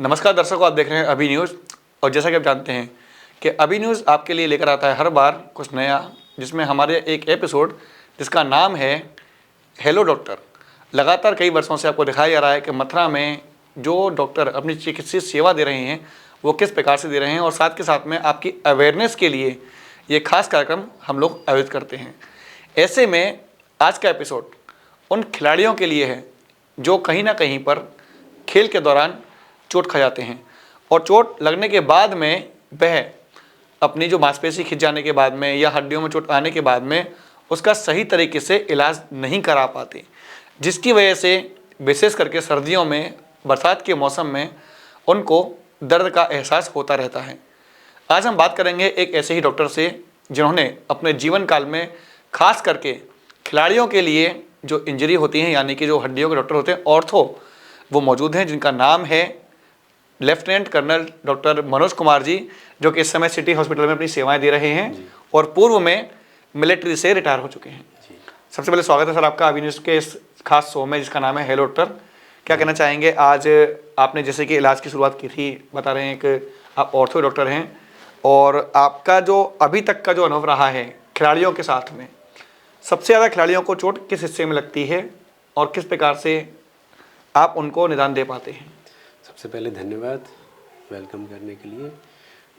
नमस्कार दर्शकों, आप देख रहे हैं अभी न्यूज़। और जैसा कि आप जानते हैं कि अभी न्यूज़ आपके लिए लेकर आता है हर बार कुछ नया, जिसमें हमारे एक एपिसोड जिसका नाम है हेलो डॉक्टर। लगातार कई वर्षों से आपको दिखाया जा रहा है कि मथुरा में जो डॉक्टर अपनी चिकित्सीय सेवा दे रहे हैं वो किस प्रकार से दे रहे हैं, और साथ के साथ में आपकी अवेयरनेस के लिए ये खास कार्यक्रम हम लोग आयोजित करते हैं। ऐसे में आज का एपिसोड उन खिलाड़ियों के लिए है जो कहीं ना कहीं पर खेल के दौरान चोट खा जाते हैं, और चोट लगने के बाद में वह अपनी जो मांसपेशी खिंच जाने के बाद में या हड्डियों में चोट आने के बाद में उसका सही तरीके से इलाज नहीं करा पाते, जिसकी वजह से विशेष करके सर्दियों में, बरसात के मौसम में उनको दर्द का एहसास होता रहता है। आज हम बात करेंगे एक ऐसे ही डॉक्टर से जिन्होंने अपने जीवन काल में खास करके खिलाड़ियों के लिए जो इंजरी होती हैं, यानी कि जो हड्डियों के डॉक्टर होते हैं, ऑर्थो, वो मौजूद हैं, जिनका नाम है lieutenant colonel doctor Manoj Kumar ji, जो कि इस समय सिटी हॉस्पिटल में अपनी सेवाएं दे रहे हैं और पूर्व में मिलिट्री से रिटायर हो चुके हैं। सबसे पहले स्वागत है सर आपका अभी न्यूज़ के इस खास शो में जिसका नाम है हेलो डॉक्टर। क्या कहना चाहेंगे? आज आपने जैसे कि इलाज की शुरुआत की थी, बता रहे हैं कि आप ऑर्थो डॉक्टर हैं, और आपका जो अभी तक का जो अनुभव रहा है खिलाड़ियों के साथ में, सबसे ज़्यादा खिलाड़ियों को चोट किस हिस्से में लगती है और किस प्रकार से आप उनको निदान दे पाते हैं? सबसे पहले धन्यवाद वेलकम करने के लिए।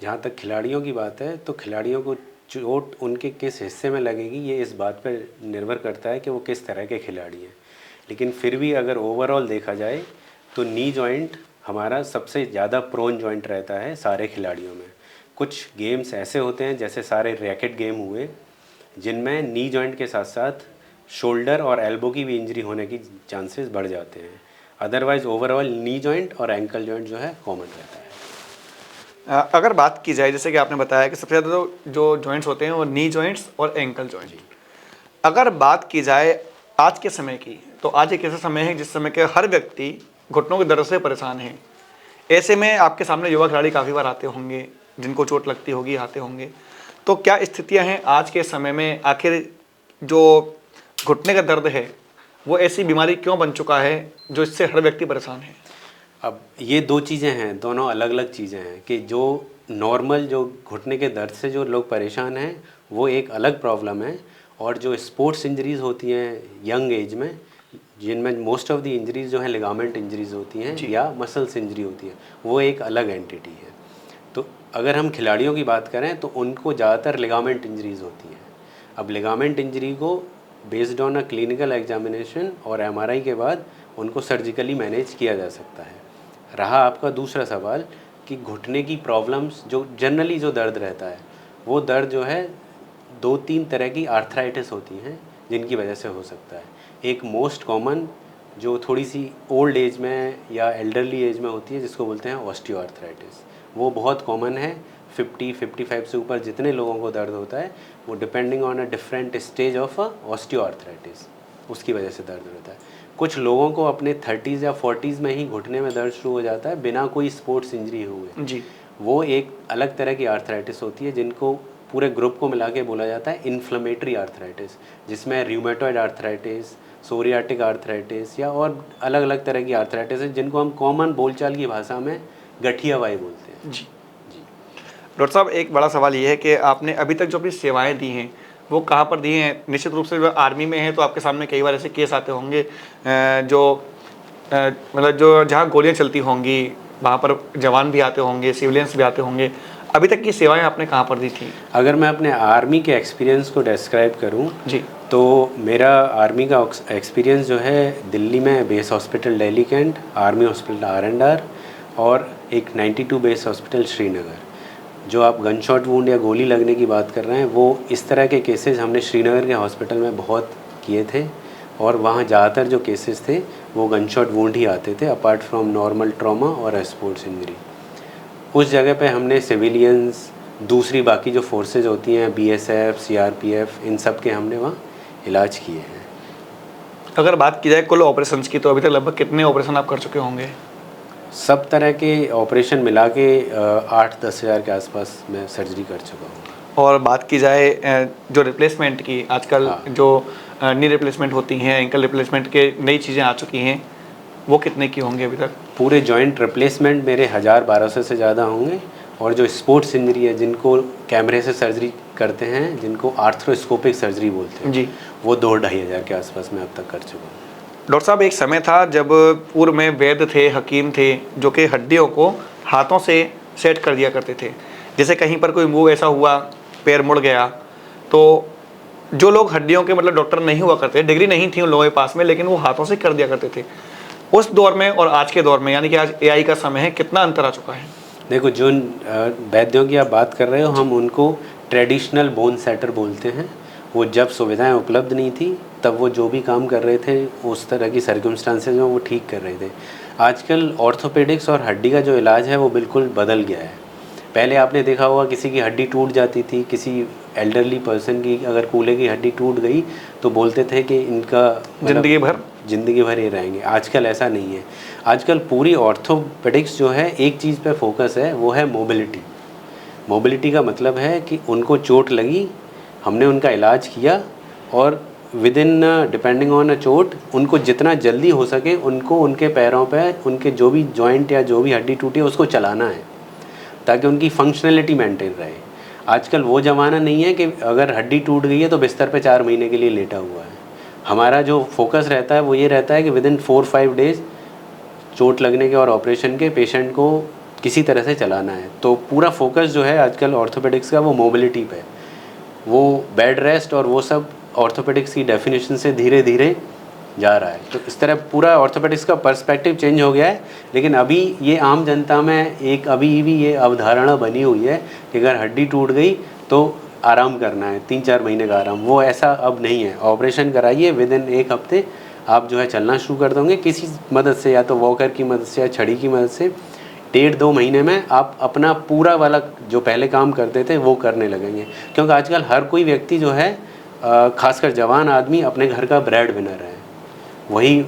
जहाँ तक खिलाड़ियों की बात है तो खिलाड़ियों को चोट उनके किस हिस्से में लगेगी ये इस बात पर निर्भर करता है कि वो किस तरह के खिलाड़ी हैं। लेकिन फिर भी अगर ओवरऑल देखा जाए तो नी जॉइंट हमारा सबसे ज़्यादा प्रोन जॉइंट रहता है सारे खिलाड़ियों में। कुछ गेम्स ऐसे होते हैं जैसे सारे रैकेट गेम हुए जिनमें नी जॉइंट के साथ साथ शोल्डर और एल्बो की भी इंजरी होने की चांसेस बढ़ जाते हैं। अदरवाइज ओवरऑल नी जॉइंट और एंकल जॉइंट जो है कॉमन रहता है। अगर बात की जाए, जैसे कि आपने बताया कि सबसे ज़्यादा जो जॉइंट्स होते हैं वो नी जॉइंट्स और एंकल जॉइंट। अगर बात की जाए आज के समय की, तो आज एक ऐसा समय है जिस समय के हर व्यक्ति घुटनों के दर्द से परेशान है। ऐसे में आपके सामने युवा खिलाड़ी काफ़ी बार आते होंगे जिनको चोट लगती होगी, आते होंगे, तो क्या स्थितियाँ हैं आज के समय में? आखिर जो घुटने का दर्द है वो ऐसी बीमारी क्यों बन चुका है जो इससे हर व्यक्ति परेशान है? अब ये दो चीज़ें हैं, दोनों अलग अलग चीज़ें हैं कि जो नॉर्मल जो घुटने के दर्द से जो लोग परेशान हैं वो एक अलग प्रॉब्लम है, और जो स्पोर्ट्स इंजरीज़ होती हैं यंग एज में, जिनमें मोस्ट ऑफ द इंजरीज़ जो हैं लिगामेंट इंजरीज़ होती हैं या मसल्स इंजरी होती है, वो एक अलग एंटिटी है। तो अगर हम खिलाड़ियों की बात करें तो उनको ज़्यादातर लिगामेंट इंजरीज़ होती हैं। अब लिगामेंट इंजरी को based on a clinical examination और एमआरआई के बाद उनको सर्जिकली मैनेज किया जा सकता है। रहा आपका दूसरा सवाल कि घुटने की प्रॉब्लम्स, जो जनरली जो दर्द रहता है वो दर्द जो है 2-3 तरह की आर्थराइटिस होती हैं जिनकी वजह से हो सकता है। एक मोस्ट कॉमन जो थोड़ी सी ओल्ड एज में या एल्डरली एज में होती है जिसको बोलते हैं ऑस्टियो आर्थराइटिस, वो बहुत कॉमन है। 50-55 से ऊपर जितने लोगों को दर्द होता है वो depending on a different stage of osteo arthritis, उसकी वजह से दर्द होता है। कुछ लोगों को अपने 30s या 40s में ही घुटने में दर्द शुरू हो जाता है बिना कोई स्पोर्ट्स इंजरी हुए जी। वो एक अलग तरह की आर्थराइटिस होती है जिनको पूरे ग्रुप को मिला के बोला जाता है इन्फ्लेमेटरी आर्थराइटिस, जिसमें र्यूमेटॉइड आर्थराइटिस, सोरियाटिक आर्थराइटिस या और अलग अलग तरह की आर्थराइटिस है जिनको हम कॉमन बोलचाल की भाषा में गठियावाई बोलते हैं। जी। डॉक्टर साहब, एक बड़ा सवाल ये है कि आपने अभी तक जो अपनी सेवाएं दी हैं वो कहाँ पर दी हैं? निश्चित रूप से जो आर्मी में है तो आपके सामने कई बार ऐसे केस आते होंगे जो मतलब जो जहाँ गोलियाँ चलती होंगी वहाँ पर जवान भी आते होंगे, सिविलियंस भी आते होंगे। अभी तक की सेवाएं आपने कहाँ पर दी थी? अगर मैं अपने आर्मी के एक्सपीरियंस को डिस्क्राइब करूं जी, तो मेरा आर्मी का एक्सपीरियंस जो है दिल्ली में base hospital Delhi cantt, army hospital आर&आर और एक 92 बेस हॉस्पिटल श्रीनगर। जो आप गन शॉट वूंड या गोली लगने की बात कर रहे हैं वो इस तरह के केसेस हमने श्रीनगर के हॉस्पिटल में बहुत किए थे, और वहाँ ज़्यादातर जो केसेस थे वो गन शॉट वूंड ही आते थे अपार्ट फ्रॉम नॉर्मल ट्रॉमा और स्पोर्ट्स इंजरी। उस जगह पे हमने सिविलियंस, दूसरी बाकी जो फोर्सेज होती हैं बीएसएफ, सीआरपीएफ, इन सब के हमने वहाँ इलाज किए हैं। अगर बात की जाए कुल ऑपरेशंस की तो अभी तक लगभग कितने ऑपरेशन आप कर चुके होंगे? सब तरह के ऑपरेशन मिला के 8-10 हज़ार के आसपास मैं सर्जरी कर चुका हूँ। और बात की जाए जो रिप्लेसमेंट की, आजकल जो नी रिप्लेसमेंट होती हैं, एंकल रिप्लेसमेंट के नई चीज़ें आ चुकी हैं, वो कितने की होंगी अभी तक? पूरे जॉइंट रिप्लेसमेंट मेरे 1000-1200 से ज़्यादा होंगे, और जो स्पोर्ट्स इंजरी है जिनको कैमरे से सर्जरी करते हैं, जिनको आर्थ्रोस्कोपिक सर्जरी बोलते हैं जी, वो 2-2.5 हज़ार के आसपास मैं अब तक कर चुका हूँ। डॉक्टर साहब एक समय था जब पूर्व में वैद्य थे, हकीम थे, जो कि हड्डियों को हाथों से सेट कर दिया करते थे। जैसे कहीं पर कोई मूव ऐसा हुआ, पैर मुड़ गया, तो जो लोग हड्डियों के मतलब डॉक्टर नहीं हुआ करते, डिग्री नहीं थी उन लोगों के पास में, लेकिन वो हाथों से कर दिया करते थे। उस दौर में और आज के दौर में, यानी कि आज एआई का समय है, कितना अंतर आ चुका है? देखो, जो वैद्यों की आप बात कर रहे हो, हम उनको ट्रेडिशनल बोन सेटर बोलते हैं। वो जब सुविधाएं उपलब्ध नहीं थी तब वो जो भी काम कर रहे थे उस तरह की सर्कमस्टांसेस में वो ठीक कर रहे थे। आजकल ऑर्थोपेडिक्स और हड्डी का जो इलाज है वो बिल्कुल बदल गया है। पहले आपने देखा होगा किसी की हड्डी टूट जाती थी, किसी एल्डरली पर्सन की अगर कूल्हे की हड्डी टूट गई तो बोलते थे कि इनका ज़िंदगी भर ये रहेंगे। आजकल ऐसा नहीं है। आजकल पूरी ऑर्थोपेडिक्स जो है एक चीज़ पे फोकस है, वो है मोबिलिटी। मोबिलिटी का मतलब है कि उनको चोट लगी, हमने उनका इलाज किया, और with in depending on a चोट उनको जितना जल्दी हो सके उनको उनके पैरों पे उनके जो भी जॉइंट या जो भी हड्डी टूटी है उसको चलाना है, ताकि उनकी फंक्शनैलिटी मेंटेन रहे। आजकल वो ज़माना नहीं है कि अगर हड्डी टूट गई है तो बिस्तर पे 4 महीने के लिए लेटा हुआ है। हमारा जो फोकस रहता है वो ये रहता है कि विद इन 4-5 डेज़ चोट लगने के और ऑपरेशन के पेशेंट को किसी तरह से चलाना है। तो पूरा फोकस जो है आजकल ऑर्थोपेडिक्स का वो मोबिलिटी पे, वो बेड रेस्ट और वो सब ऑर्थोपेडिक्स की डेफिनेशन से धीरे धीरे जा रहा है। तो इस तरह पूरा ऑर्थोपेडिक्स का पर्सपेक्टिव चेंज हो गया है। लेकिन अभी ये आम जनता में एक अभी भी ये अवधारणा बनी हुई है कि अगर हड्डी टूट गई तो आराम करना है, 3-4 महीने का आराम। वो ऐसा अब नहीं है। ऑपरेशन कराइए, विद इन 1 हफ्ते आप जो है चलना शुरू कर दोगे किसी मदद से, या तो वॉकर की मदद से या छड़ी की मदद से। 1.5-2 महीने में आप अपना पूरा वाला जो पहले काम करते थे वो करने लगेंगे। क्योंकि आजकल हर कोई व्यक्ति जो है, खासकर जवान आदमी, अपने घर का ब्रेड विनर है, वही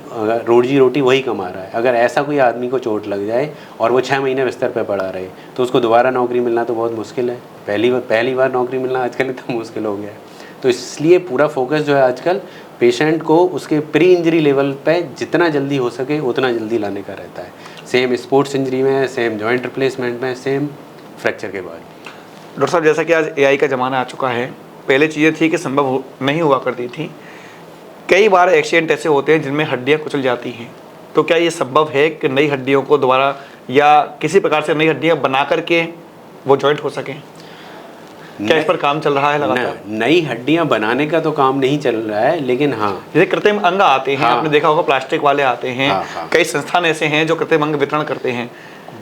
रोजी रोटी वही कमा रहा है। अगर ऐसा कोई आदमी को चोट लग जाए और वो 6 महीने बिस्तर पे पड़ा रहे तो उसको दोबारा नौकरी मिलना तो बहुत मुश्किल है। पहली बार नौकरी मिलना आजकल इतना मुश्किल हो गया है। तो इसलिए पूरा फोकस जो है आजकल पेशेंट को उसके प्री इंजरी लेवल पे जितना जल्दी हो सके उतना जल्दी लाने का रहता है। सेम स्पोर्ट्स इंजरी में, सेम जॉइंट रिप्लेसमेंट में, सेम फ्रैक्चर के बाद। डॉक्टर साहब, जैसा कि आज एआई का ज़माना आ चुका है, पहले चीज़ें थी कि संभव नहीं हुआ करती थी। कई बार एक्सीडेंट ऐसे होते हैं जिनमें हड्डियां कुचल जाती हैं, तो क्या ये संभव है कि नई हड्डियों को दोबारा या किसी प्रकार से नई हड्डियां बना करके वो जॉइंट हो सकें? क्या इस पर काम चल रहा है लगातार? नई हड्डियां बनाने का तो काम नहीं चल रहा है, लेकिन हाँ, जैसे कृत्रिम अंग आते हैं, आपने देखा होगा प्लास्टिक वाले आते हैं। कई संस्थान ऐसे हैं जो कृत्रिम अंग वितरण करते हैं।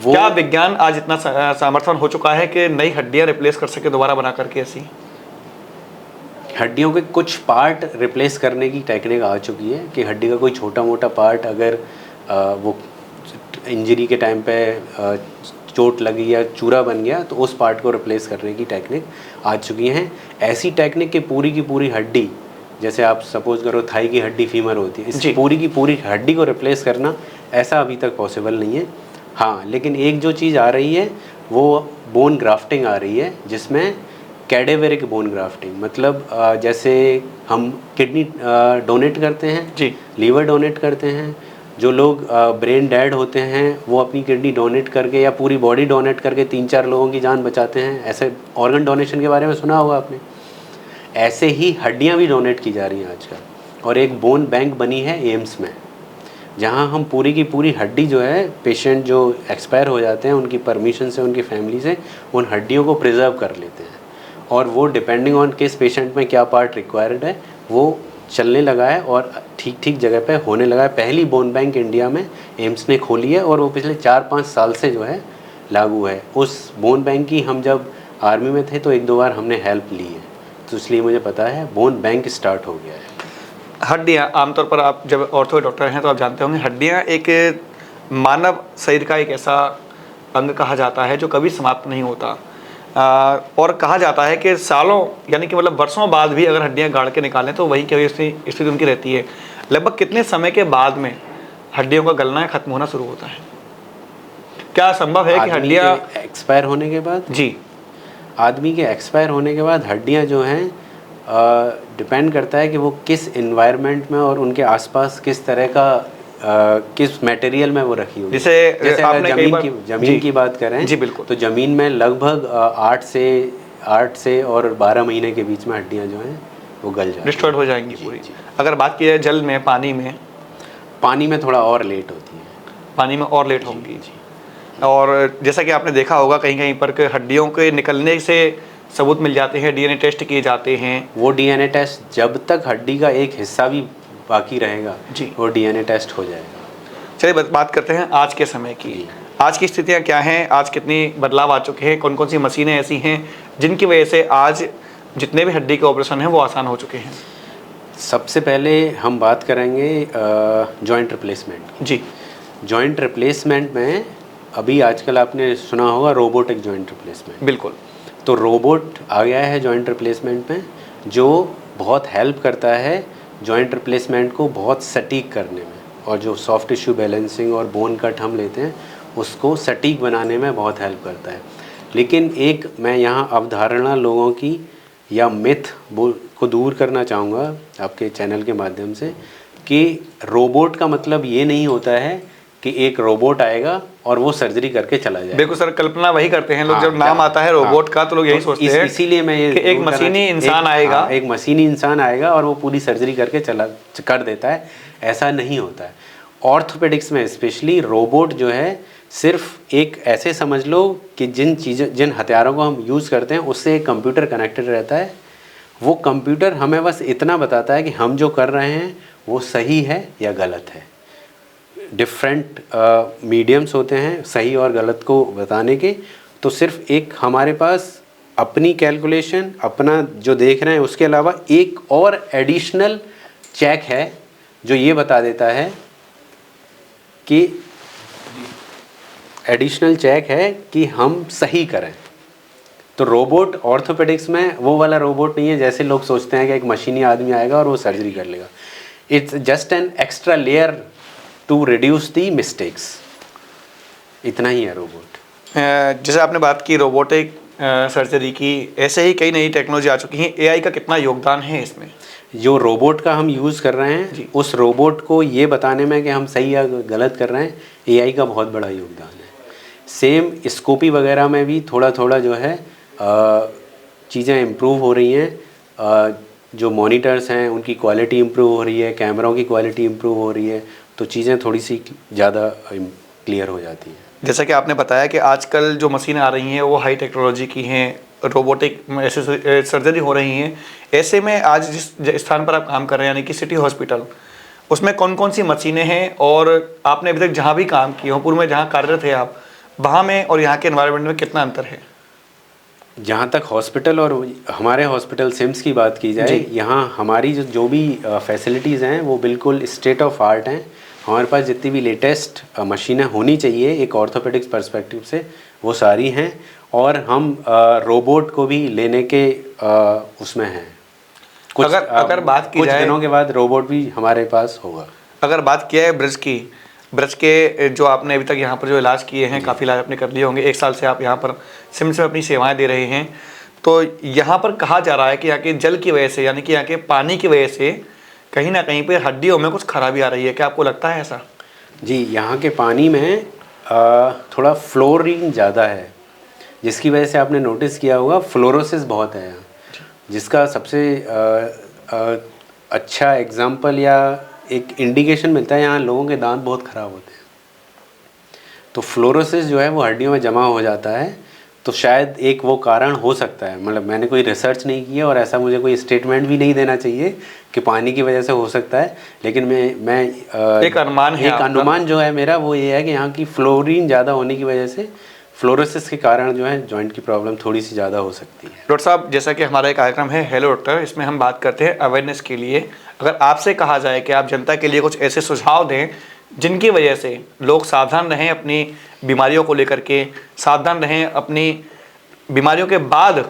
क्या विज्ञान आज इतना सामर्थ्यवान हो चुका है कि नई हड्डियां रिप्लेस कर सके दोबारा बना करके? ऐसी हड्डियों के कुछ पार्ट रिप्लेस करने की टेक्निक आ चुकी है कि हड्डी का कोई छोटा मोटा पार्ट अगर वो इंजरी के टाइम पे चोट लगी या चूरा बन गया तो उस पार्ट को रिप्लेस करने की टेक्निक आ चुकी हैं। ऐसी टेक्निक की पूरी हड्डी, जैसे आप सपोज करो थाई की हड्डी फीमर होती है, इस पूरी की पूरी हड्डी को रिप्लेस करना ऐसा अभी तक पॉसिबल नहीं है। हाँ, लेकिन एक जो चीज़ आ रही है वो बोन ग्राफ्टिंग आ रही है, जिसमें कैडेवरिक बोन ग्राफ्टिंग, मतलब जैसे हम किडनी डोनेट करते हैं जी, लीवर डोनेट करते हैं, जो लोग ब्रेन डेड होते हैं वो अपनी किडनी डोनेट करके या पूरी बॉडी डोनेट करके 3-4 लोगों की जान बचाते हैं। ऐसे ऑर्गन डोनेशन के बारे में सुना होगा आपने। ऐसे ही हड्डियां भी डोनेट की जा रही हैं आजकल, और एक बोन बैंक बनी है एम्स में, जहां हम पूरी की पूरी हड्डी जो है, पेशेंट जो एक्सपायर हो जाते हैं उनकी परमिशन से, उनकी फैमिली से, उन हड्डियों को प्रिजर्व कर लेते हैं, और वो डिपेंडिंग ऑन किस पेशेंट में क्या पार्ट रिक्वायर्ड है वो चलने लगा है और ठीक जगह पे होने लगा है। पहली बोन बैंक इंडिया में एम्स ने खोली है और वो पिछले 4-5 साल से जो है लागू है। उस बोन बैंक की हम जब आर्मी में थे तो 1-2 बार हमने हेल्प ली है, तो इसलिए मुझे पता है बोन बैंक स्टार्ट हो गया है। हड्डियाँ, आमतौर पर आप जब ऑर्थो डॉक्टर हैं तो आप जानते होंगे, हड्डियाँ एक मानव शरीर का एक ऐसा अंग कहा जाता है जो कभी समाप्त नहीं होता, और कहा जाता है कि सालों यानी कि मतलब वर्षों बाद भी अगर हड्डियां गाड़ के निकालें तो वही क्या स्थिति उनकी रहती है। लगभग कितने समय के बाद में हड्डियों का गलना खत्म होना शुरू होता है? क्या संभव है कि हड्डियां एक्सपायर होने के बाद? जी, आदमी के एक्सपायर होने के बाद हड्डियां जो हैं डिपेंड करता है कि वो किस इन्वायरमेंट में और उनके आसपास किस तरह का किस मटेरियल में वो रखी होगी। जैसे अगर आपने कई बार जमीन की बात करें जी बिल्कुल, तो ज़मीन में लगभग 8 से और 12 महीने के बीच में हड्डियाँ जो हैं वो गल जाती हैं, डिस्ट्रॉयड हो जाएंगी पूरी। अगर बात की जाए जल में, पानी में थोड़ा और लेट होती है, पानी में और लेट होंगी। और जैसा कि आपने देखा होगा कहीं कहीं पर कि हड्डियों के निकलने से सबूत मिल जाते हैं, डीएनए टेस्ट किए जाते हैं। वो डीएनए टेस्ट जब तक हड्डी का एक हिस्सा भी बाकी रहेगा जी, वो डीएनए टेस्ट हो जाएगा। चलिए बात करते हैं आज के समय की। आज की स्थितियाँ क्या हैं, आज कितनी बदलाव आ चुके हैं, कौन कौन सी मशीनें ऐसी हैं जिनकी वजह से आज जितने भी हड्डी के ऑपरेशन हैं वो आसान हो चुके हैं। सबसे पहले हम बात करेंगे जॉइंट रिप्लेसमेंट। जी, जॉइंट रिप्लेसमेंट में अभी आजकल आपने सुना होगा रोबोटिक जॉइंट रिप्लेसमेंट। बिल्कुल। तो रोबोट आ गया है जॉइंट रिप्लेसमेंट में, जो बहुत हेल्प करता है जॉइंट रिप्लेसमेंट को बहुत सटीक करने में, और जो सॉफ्ट टिश्यू बैलेंसिंग और बोन कट हम लेते हैं उसको सटीक बनाने में बहुत हेल्प करता है। लेकिन एक मैं यहाँ अवधारणा लोगों की या मिथ को दूर करना चाहूँगा आपके चैनल के माध्यम से, कि रोबोट का मतलब ये नहीं होता है कि एक रोबोट आएगा और वो सर्जरी करके चला जाएगा। बिल्कुल सर, कल्पना वही करते हैं लोग। हाँ, जब नाम आता है रोबोट का तो लोग यही सोचते हैं इसीलिए मैं ये कि एक मशीनी इंसान आएगा, एक मशीनी इंसान आएगा और वो पूरी सर्जरी करके कर देता है। ऐसा नहीं होता है। ऑर्थोपेडिक्स में स्पेशली रोबोट जो है सिर्फ एक ऐसे समझ लो कि जिन हथियारों को हम यूज़ करते हैं उससे एक कंप्यूटर कनेक्टेड रहता है। वो कंप्यूटर हमें बस इतना बताता है कि हम जो कर रहे हैं वो सही है या गलत है। डिफरेंट मीडियम्स होते हैं सही और गलत को बताने के। तो सिर्फ एक हमारे पास अपनी कैलकुलेशन, अपना जो देख रहे हैं, उसके अलावा एक और एडिशनल चेक है जो ये बता देता है कि हम सही करें। तो रोबोट ऑर्थोपेडिक्स में वो वाला रोबोट नहीं है जैसे लोग सोचते हैं कि एक मशीनी आदमी आएगा और वो सर्जरी कर लेगा। It's just an extra layer to reduce the mistakes. इतना ही है रोबोट। जैसे आपने बात की रोबोटिक सर्जरी की, ऐसे ही कई नई टेक्नोलॉजी आ चुकी हैं। एआई का कितना योगदान है इसमें? जो रोबोट का हम यूज़ कर रहे हैं उस रोबोट को ये बताने में कि हम सही या गलत कर रहे हैं, एआई का बहुत बड़ा योगदान है। सेम स्कोपी वगैरह में भी थोड़ा थोड़ा जो है चीज़ें इम्प्रूव हो रही हैं। जो मॉनिटर्स हैं उनकी क्वालिटी इम्प्रूव हो रही है, कैमरों की क्वालिटी इम्प्रूव हो रही है, तो चीज़ें थोड़ी सी ज़्यादा क्लियर हो जाती हैं। जैसा कि आपने बताया कि आजकल जो मशीनें आ रही हैं वो हाई टेक्नोलॉजी की हैं, रोबोटिक ऐसे सर्जरी हो रही हैं। ऐसे में आज जिस स्थान पर आप काम कर रहे हैं यानी कि सिटी हॉस्पिटल, उसमें कौन कौन सी मशीनें हैं, और आपने अभी तक जहाँ भी काम किया, पूर्व में जहाँ कार्यरत थे आप, वहाँ में और यहाँ के एनवायरनमेंट में कितना अंतर है? जहाँ तक हॉस्पिटल और हमारे हॉस्पिटल सिम्स की बात की जाए, यहाँ हमारी जो भी फैसिलिटीज़ हैं वो बिल्कुल स्टेट ऑफ आर्ट हैं। हमारे पास जितनी भी लेटेस्ट मशीनें होनी चाहिए एक ऑर्थोपेडिक्स पर्सपेक्टिव से वो सारी हैं, और हम रोबोट को भी लेने के उसमें हैं। कुछ अगर बात की कुछ जाए, दिनों के बाद रोबोट भी हमारे पास होगा। अगर बात किया है ब्रज के जो आपने अभी तक यहाँ पर जो इलाज किए हैं, काफ़ी इलाज आपने कर लिए होंगे, 1 साल से आप यहाँ पर सिम्स में अपनी सेवाएं दे रहे हैं, तो यहाँ पर कहा जा रहा है कि यहाँ के जल की वजह से यानी कि यहाँ के पानी की वजह से कहीं ना कहीं पे हड्डियों में कुछ खराबी आ रही है। क्या आपको लगता है ऐसा? जी, यहाँ के पानी में थोड़ा फ्लोरीन ज़्यादा है, जिसकी वजह से आपने नोटिस किया होगा फ्लोरोसिस बहुत है यहाँ। जिसका सबसे अच्छा एग्जाम्पल या एक इंडिकेशन मिलता है, यहाँ लोगों के दांत बहुत ख़राब होते हैं, तो फ्लोरोसिस जो है वो हड्डियों में जमा हो जाता है। तो शायद एक वो कारण हो सकता है। मतलब मैंने कोई रिसर्च नहीं की है और ऐसा मुझे कोई स्टेटमेंट भी नहीं देना चाहिए कि पानी की वजह से हो सकता है, लेकिन मैं एक अनुमान जो है मेरा वो ये है कि यहाँ की फ्लोरीन ज़्यादा होने की वजह से फ्लोरोसिस के कारण जो है जॉइंट की प्रॉब्लम थोड़ी सी ज़्यादा हो सकती है। डॉक्टर साहब, जैसा कि हमारा एक कार्यक्रम है हेलो डॉक्टर, इसमें हम बात करते हैं अवेयरनेस के लिए। अगर आपसे कहा जाए कि आप जनता के लिए कुछ ऐसे सुझाव दें जिनकी वजह से लोग सावधान रहें अपनी बीमारियों को लेकर के, सावधान रहें अपनी बीमारियों के बाद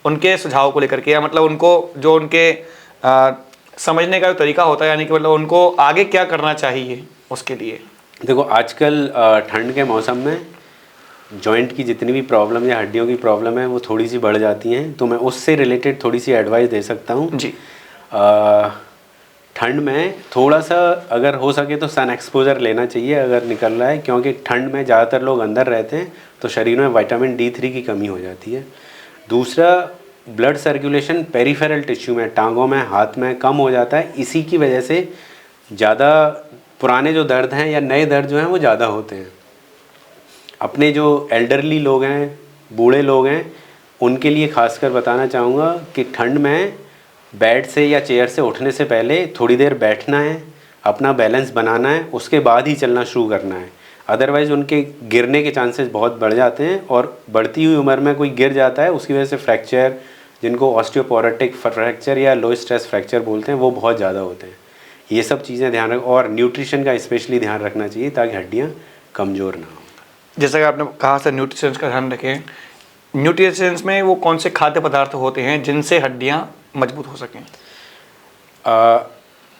उनके सुझाव को लेकर के, या मतलब उनको जो उनके समझने का तरीका होता है, यानी कि मतलब उनको आगे क्या करना चाहिए उसके लिए। देखो, आजकल ठंड के मौसम में जॉइंट की जितनी भी प्रॉब्लम या हड्डियों की प्रॉब्लम है वो थोड़ी सी बढ़ जाती हैं, तो मैं उससे रिलेटेड थोड़ी सी एडवाइस दे सकता हूँ जी। ठंड में थोड़ा सा अगर हो सके तो सन एक्सपोजर लेना चाहिए अगर निकल रहा है, क्योंकि ठंड में ज़्यादातर लोग अंदर रहते हैं तो शरीर में विटामिन D3 की कमी हो जाती है। दूसरा, ब्लड सर्कुलेशन पेरिफेरल टिश्यू में, टांगों में, हाथ में कम हो जाता है। इसी की वजह से ज़्यादा पुराने जो दर्द हैं या नए दर्द जो हैं वो ज़्यादा होते हैं। अपने जो एल्डरली लोग हैं, बूढ़े लोग हैं, उनके लिए खासकर बताना चाहूँगा कि ठंड में बेड से या चेयर से उठने से पहले थोड़ी देर बैठना है, अपना बैलेंस बनाना है, उसके बाद ही चलना शुरू करना है। अदरवाइज़ उनके गिरने के चांसेस बहुत बढ़ जाते हैं, और बढ़ती हुई उम्र में कोई गिर जाता है उसकी वजह से फ्रैक्चर, जिनको ऑस्टियोपोरोटिक फ्रैक्चर या लो स्ट्रेस फ्रैक्चर बोलते हैं, वो बहुत ज़्यादा होते हैं। ये सब चीज़ें ध्यान रख, और न्यूट्रिशन का स्पेशली ध्यान रखना चाहिए ताकि हड्डियाँ कमज़ोर ना हो। जैसा कि आपने कहा सर न्यूट्रिशंस का ध्यान रखें, न्यूट्रिशंस में वो कौन से खाद्य पदार्थ होते हैं जिनसे हड्डियाँ मजबूत हो सकें?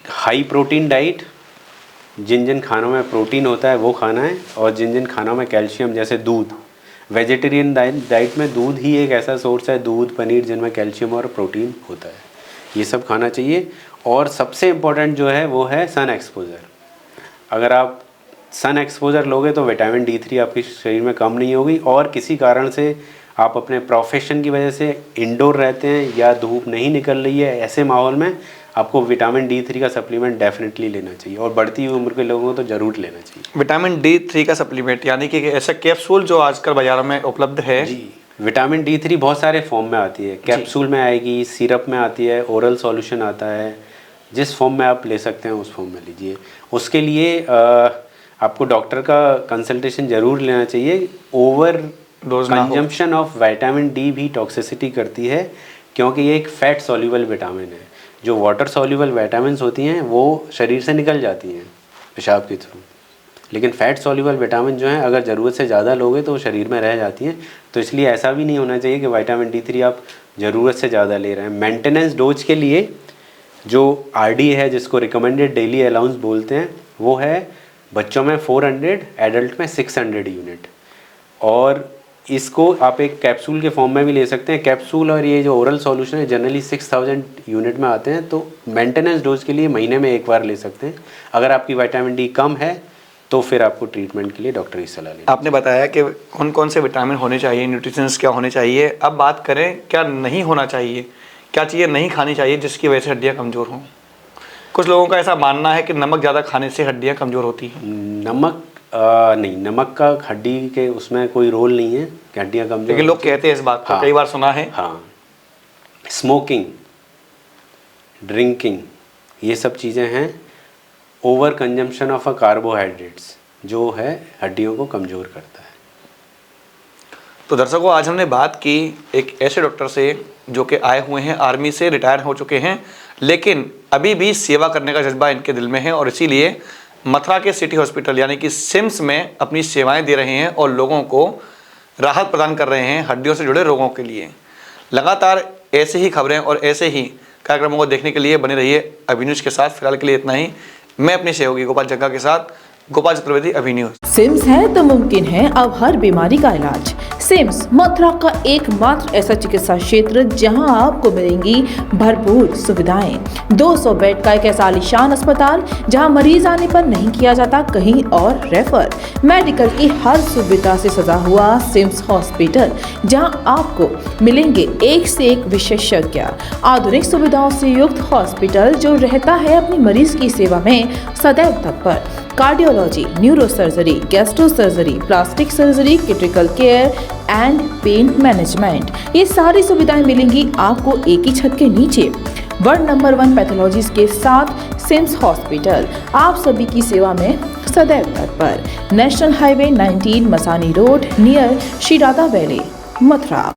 हाई प्रोटीन डाइट, जिन जिन खानों में प्रोटीन होता है वो खाना है, और जिन जिन खानों में कैल्शियम, जैसे दूध, वेजिटेरियन डाइट में दूध ही एक ऐसा सोर्स है, दूध, पनीर, जिनमें कैल्शियम और प्रोटीन होता है, ये सब खाना चाहिए। और सबसे इम्पोर्टेंट जो है वो है सन एक्सपोजर। अगर आप सन एक्सपोजर लोगे तो विटामिन D3 आपके शरीर में कम नहीं होगी, और किसी कारण से आप अपने प्रोफेशन की वजह से इंडोर रहते हैं या धूप नहीं निकल रही है, ऐसे माहौल में आपको विटामिन D3 का सप्लीमेंट डेफिनेटली लेना चाहिए, और बढ़ती हुई उम्र के लोगों को तो ज़रूर लेना चाहिए। विटामिन D3 का सप्लीमेंट यानी कि ऐसा कैप्सूल जो आजकल बाज़ारों में उपलब्ध है? जी, विटामिन D3 बहुत सारे फॉर्म में आती है, कैप्सूल में आएगी, सिरप में आती है, ओरल सॉल्यूशन आता है, जिस फॉर्म में आप ले सकते हैं उस फॉर्म में लीजिए। उसके लिए आपको डॉक्टर का कंसल्टेशन ज़रूर लेना चाहिए। Over consumption of vitamin D भी टॉक्सिसिटी करती है, क्योंकि ये एक फैट सॉल्युबल विटामिन है। जो वाटर सॉल्युबल विटामिन्स होती हैं वो शरीर से निकल जाती हैं पेशाब के थ्रू, लेकिन फैट सॉल्युबल विटामिन जो हैं अगर ज़रूरत से ज़्यादा लोगे तो वो शरीर में रह जाती हैं। तो इसलिए ऐसा भी नहीं होना चाहिए कि विटामिन D3 आप ज़रूरत से ज़्यादा ले रहे हैं। मेंटेनेंस डोज के लिए जो RD है, जिसको रिकमेंडेड डेली अलाउंस बोलते हैं, वो है बच्चों में 400, एडल्ट में 600 यूनिट, और इसको आप एक कैप्सूल के फॉर्म में भी ले सकते हैं। कैप्सूल और ये जो ओरल सॉल्यूशन है जनरली 6000 यूनिट में आते हैं, तो मेंटेनेंस डोज के लिए महीने में एक बार ले सकते हैं। अगर आपकी विटामिन D कम है तो फिर आपको ट्रीटमेंट के लिए डॉक्टर की सलाह लेनी। आपने बताया कि कौन कौन से विटामिन होने चाहिए, न्यूट्रिशंस क्या होने चाहिए। अब बात करें क्या नहीं होना चाहिए, क्या चीज़ें नहीं खानी चाहिए जिसकी वजह से हड्डियाँ कमज़ोर हों। कुछ लोगों का ऐसा मानना है कि नमक ज़्यादा खाने से हड्डियाँ कमज़ोर होती हैं। नमक नहीं, नमक का हड्डी के उसमें कोई रोल नहीं है कि हड्डियाँ कमज़ोर, लेकिन लोग कहते हैं इस बात को। हाँ, कई बार सुना है। हाँ, स्मोकिंग, ड्रिंकिंग, ये सब चीज़ें हैं। ओवर कंजम्पशन ऑफ कार्बोहाइड्रेट्स जो है हड्डियों को कमज़ोर करता है। तो दर्शकों, आज हमने बात की एक ऐसे डॉक्टर से जो कि आए हुए हैं आर्मी से, रिटायर हो चुके हैं, लेकिन अभी भी सेवा करने का जज्बा इनके दिल में है, और इसीलिए मथुरा के सिटी हॉस्पिटल यानी कि सिम्स में अपनी सेवाएं दे रहे हैं और लोगों को राहत प्रदान कर रहे हैं हड्डियों से जुड़े रोगों के लिए। लगातार ऐसे ही खबरें और ऐसे ही कार्यक्रमों को देखने के लिए बने रहिए अभी न्यूज़ के साथ। फिलहाल के लिए इतना ही। मैं अपने सहयोगी गोपाल जग्गा के साथ गोपाल चतुर्वेदी, अभी न्यूज़। सिम्स है तो मुमकिन है अब हर बीमारी का इलाज। सिम्स मथुरा का एकमात्र ऐसा चिकित्सा क्षेत्र जहां आपको मिलेंगी भरपूर सुविधाएं। 200 बेड का एक ऐसा आलीशान अस्पताल जहां मरीज आने पर नहीं किया जाता कहीं और रेफर। मेडिकल की हर सुविधा से सजा हुआ सिम्स हॉस्पिटल, जहां आपको मिलेंगे एक से एक विशेषज्ञ। आधुनिक सुविधाओं से युक्त हॉस्पिटल जो रहता है अपनी मरीज की सेवा में सदैव तत्पर। Cardiology, neuro surgery, gastro surgery, plastic surgery, critical care and pain management, ये सारी सुविधाएं मिलेंगी आपको एक ही छत के नीचे। वर्ल्ड नंबर 1 पैथोलॉजीज के साथ सिम्स हॉस्पिटल आप सभी की सेवा में सदैव तत्पर। National highway 19 Masani road near Shri Radha valley, Mathura.